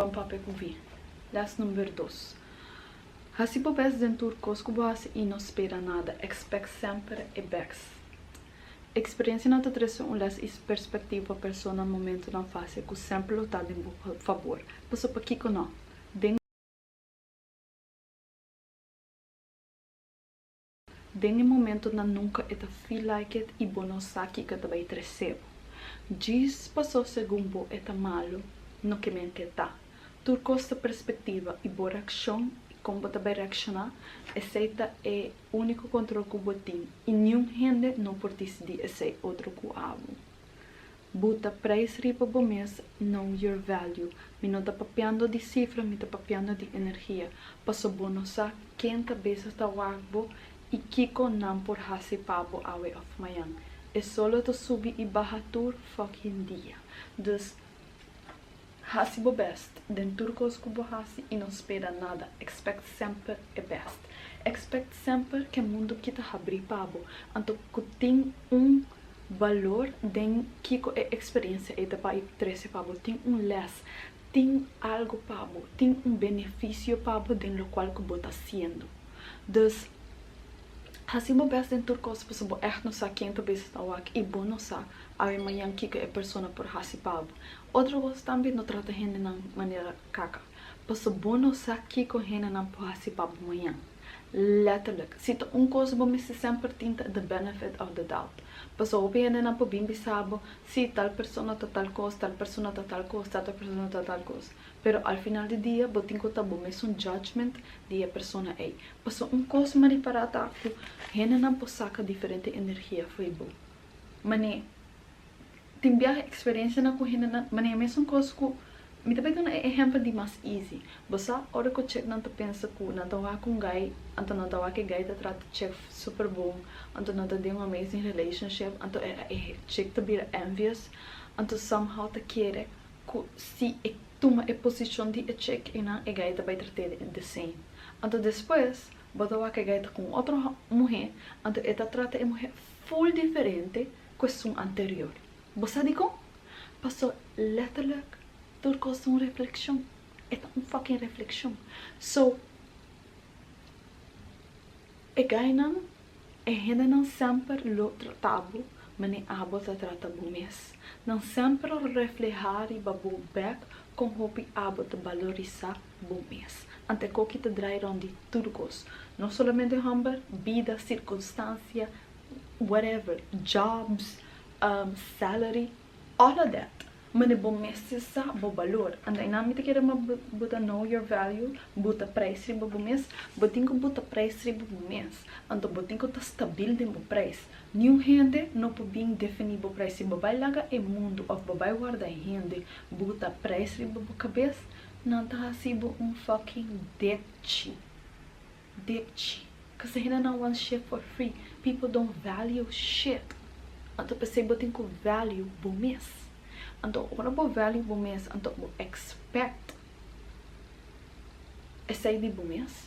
Vamos para ouvir. Lesson número 2. Se você em turcos, você não espera nada, expect sempre e best. Experiência não te traz perspectiva pessoa no momento não fácil, que sempre lutar em favor. Mas para que não? Den momento na nunca eta feel like it e bonosaki que também recebo. Diz passou segundo eta malo, no que me inquieta. Turcos da perspectiva e boa reação como também reaccionar, aceita é o único controle que você tem e nenhum gente não pode decidir esse outro que amo. Buta price riba bo mês, know your value. Me não tá papiando de cifra, me tá papiando de energia. Passo bonosa, quem cabeça está wagbo e kiko não por hasi pabo awe of mayan. É solo to subir e baixar tur fucking dia. Dus hasi bo best, den turcos kubo hasi e não espera nada. Expect sempre é best. Expect sempre que o mundo kita abrir pabo. Anto que tem valor den kiko é experiência e daí trece pabo. Tem les, tem algo pabo, tem benefício pabo den lo qual que bota sendo. Dus hasi bo best den turcos paso bo echt no sa quem talvez está wak e bo no sa awe mayan kiko é persona por hasi pabo. Outra coisa também não trata gente na maneira caca. Passo bom não sabe que com gente não pode se para amanhã. Letterlijk. Se tu coisa bom, se sempre tinta the benefit of the doubt. Passo o bem não pode bem sabo se tal pessoa tá tal coisa, tal pessoa tá tal coisa, tal pessoa tá tal coisa. Pero al final do dia, botin ko tá bom, é judgment de a pessoa é. Passo coisa maniparata que gente não pode sacar diferente energia foi bom. Mane tem viagem experiência na corrida na maneira mesmo coisa que me também tem um exemplo de mais easy. Você hora que check não te pensa que não tá lá com guy, então não tá lá que guy te trata check super bom, então não tá de uma amazing relationship, então check te be envious, então somehow te quer que se toma a posição de check e não é guy te vai tratar the same. Então depois bota lá que guy tá com outra mulher, então ela trata a mulher full diferente que a anterior. Você digo? Passou letterlijk turcos uma reflexão. É uma fucking reflexão. So, é gainan, é ainda não sempre lo tratabo, mas nem abo se trata bom mês. Não sempre reflejar e babu back com hobby abo te valorizar bom mês. Ante co que te drairão de turcos. Não somente humber, vida, circunstância, whatever, jobs, salary, all of that. Mas é bom mês sa bom valor. Andai na me te querer buta know your value, buta price riba bom mês, botin ko buta price riba bom mês. Ando botin ko ta stabil de bom price. New gente não pode bem definir bom price. Babai laga é mundo of babai guarda gente buta price riba bom cabeça. Não tá assim fucking depchi. Depchi. Cause ainda não want shit for free. People don't value shit. Então pensei botin ko value bom mês. Então ora bo value bom mês, então bo expect essa de bom mês.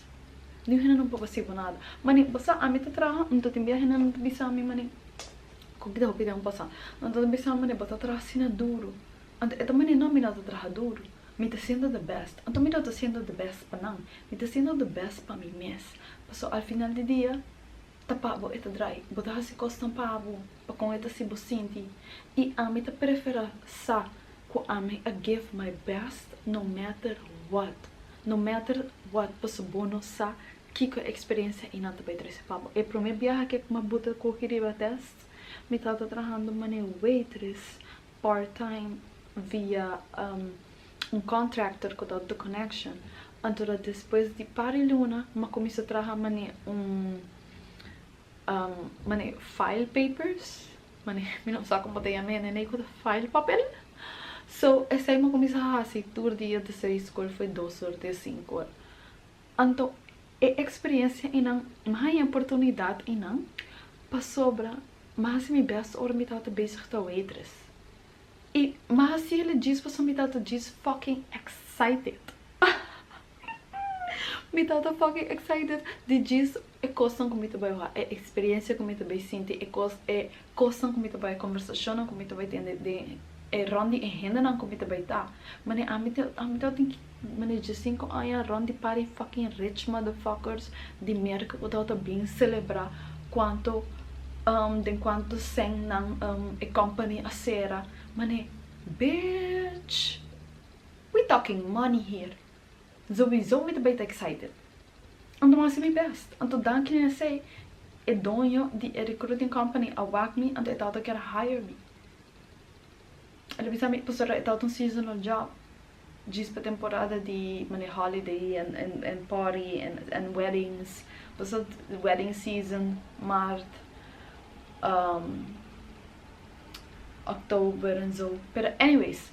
Não é não pode ser nada. Mani você a mim te traha, então tem viagem não te bisa mim mani. Como que dá o pidão passar? Então bisa mani bota traha sina duro. Então mani não me nada traha duro. Me te sendo the best. Então me te sendo the best para não. Me te sendo the best para mim mês. Passou ao final do dia tapabo eta dry, botar se costam pabo, para com eta se bosinti. E a mim te prefere sa, que a mim a give my best, no matter what. No matter what, passo bono sa, que a experiência e não te vai trazer pabo. E para mim viaja que uma buta corrida test, me tá trabalhando mane waitress part-time via contractor que dá the connection. Então depois de pariluna, ma começa a trabalhar mane mane file papers, mane não sabe como tem a mene nem com file papel. So essa aí me começa a assim tour dia de 6 escola foi 2 horas de 5 horas. Então é experiência e não mais oportunidade e não para sobra, mas me best hora me tá bezig te waitress. E mas se ele diz para me tá diz fucking excited. Me tá fucking excited de diz é coisa como tu vai é experiência como tu vai sentir é coisa como tu vai conversação como tu vai ter de rondi e henda nang kumita baita. Mane amito think mane Jacinco aya rondi pari fucking rich motherfuckers di merk ko ta bem celebrar quanto den quanto seng nang e company a sera. Mane bitch, we talking money here. Sowieso mit baita excited. Anto mas mi best. Anto dan kin say e dono di recruiting company awak me anto etauto quer hire me. Ele bisa me posera etauto seasonal job. Diz pra temporada de mane holiday and party and weddings. Posera wedding season, Mart, October and so. Pero anyways,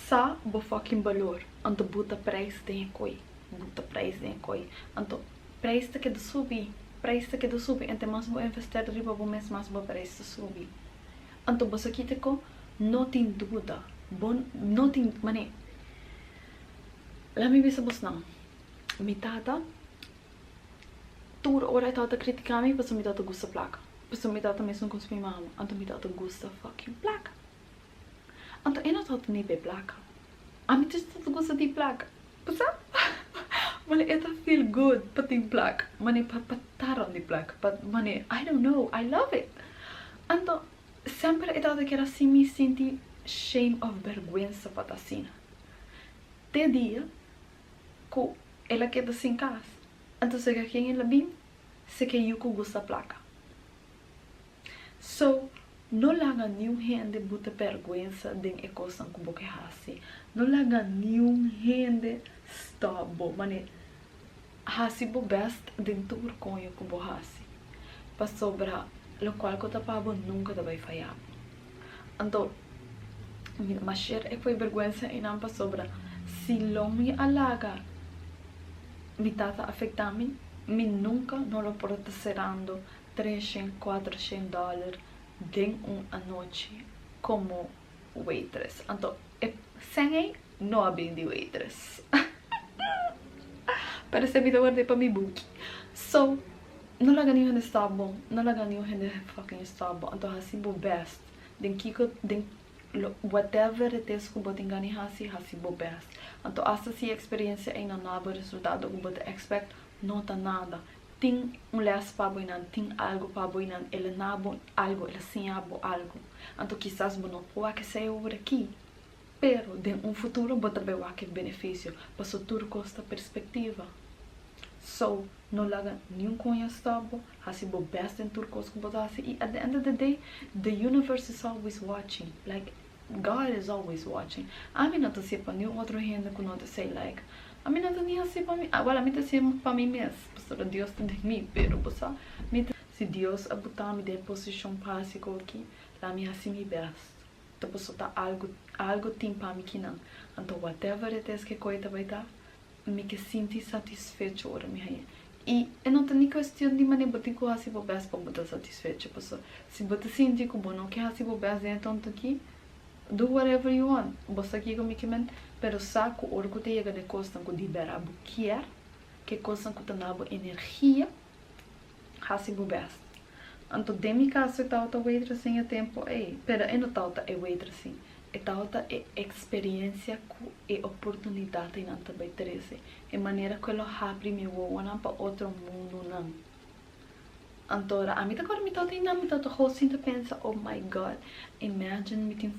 sa bo fucking valor. Anto buta prijs den koi. Buta prijs den koi. Anto prijs te que do subi. Prijs te que do subi. Ente mas bo investir riba bo mes mas bo prijs te subi. Anto bosa kite ko no tin dúvida. Bon no tin mane. La mi bisa bos não. Mi tata tur ora tata criticami, posso mi tata gusta placa. Posso mi tata mesmo com sua mama. Anto mi tata gusta fucking placa. Anto ena tata ni be placa. A mi tata gusta di placa. Posso? Mane eta feel good pating placa. Mane pataron di placa. But mane I don't know. I love it. Anto sempre é dado que era assim me senti shame of vergüenza patasina. Te dia que ela queda sem casa. Então se que quem ela bem se que eu gosta placa. So não laga nenhum gente buta vergüenza den e coisa com boca hasi. Não laga nenhum gente stop mane hasi bo best den tur com eu com bo hasi. Pa sobra lo qual ko tapabo nunca vai falhar. Então, mas é foi vergüenza e não sobra. Se lo me alaga, me tata afetami, me nunca não lo porta serando $300-400 de uma noite como waitress. Então, sem não abri de waitress. Parece que eu guardei para me book. So, não laga nenhum stabo, não laga nenhum fucking stabo. Então assim bo best. Den kiko den whatever it is que botin gani hasi bo best. Então essa se experiência ainda nada resultado que bot expect não tá nada. Tem les para boinan, tem algo para boinan, ele nabo algo, ele sim abo algo. Então quizás bo não pode que seja por aqui. Pero den futuro bota be wa que benefício, para futuro custa perspectiva. So, não laga nenhum conha stabo, hasi bo best in turcos que botasi. E at the end of the day, the universe is always watching. Like, God is always watching. A mim não tá se para nenhum outro gente que não te sei, like, a mim não tá nem assim para mim. Agora, a mim tá se para mim mesmo. Pastor, Deus te de mim, pero, bossa, se Deus a botar me de posição básica aqui, lá me assim me best. Então, posso tá algo tem para mim que não. Então, whatever it is que coisa vai dar, me que sinto satisfeito ora me aí. E não tem nem questão de maneira botar que assim vou best para botar satisfeito. Se botar sentir que bom não que assim vou best então aqui, do whatever you want. Você aqui comigo que men, pero saco ora que te chega de costa que libera o que coisa que te nabo energia, assim vou best. Então de mi caso tá outra waitress sem tempo, pero não tá outra waitress sim. Etauta é experiência e oportunidade em anta vai terese. É maneira que ela abre meu olho para outro mundo não. Antora, a mim agora me tá tendo me tá hosting pensa, oh my god, imagine me tem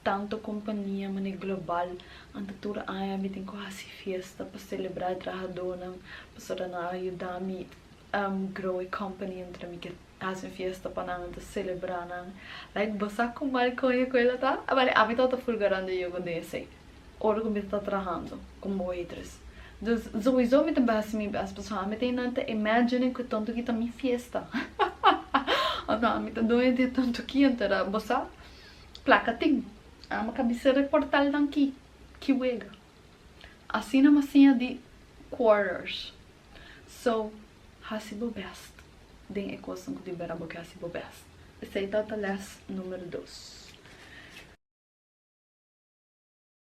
tanto companhia mane global, antura ai me tem quase festa para celebrar trabalhador não, para na ajudar me grow a company entre me que fazem festa para não celebrar não, like bosa com mal com ela tá, vale a mim tá fulgurando eu quando eu sei, ora como está trabalhando como waitress, dus sowieso me também assim as pessoas me tem nada imagine que tanto que tá minha festa, então me tá doendo tanto que entera bosa placa tem, a uma cabeceira portal daqui que wega, assim na massinha de quarters, so hasibo best. Den equação que libera a boca hasibo best. Esse aí tá o número 2.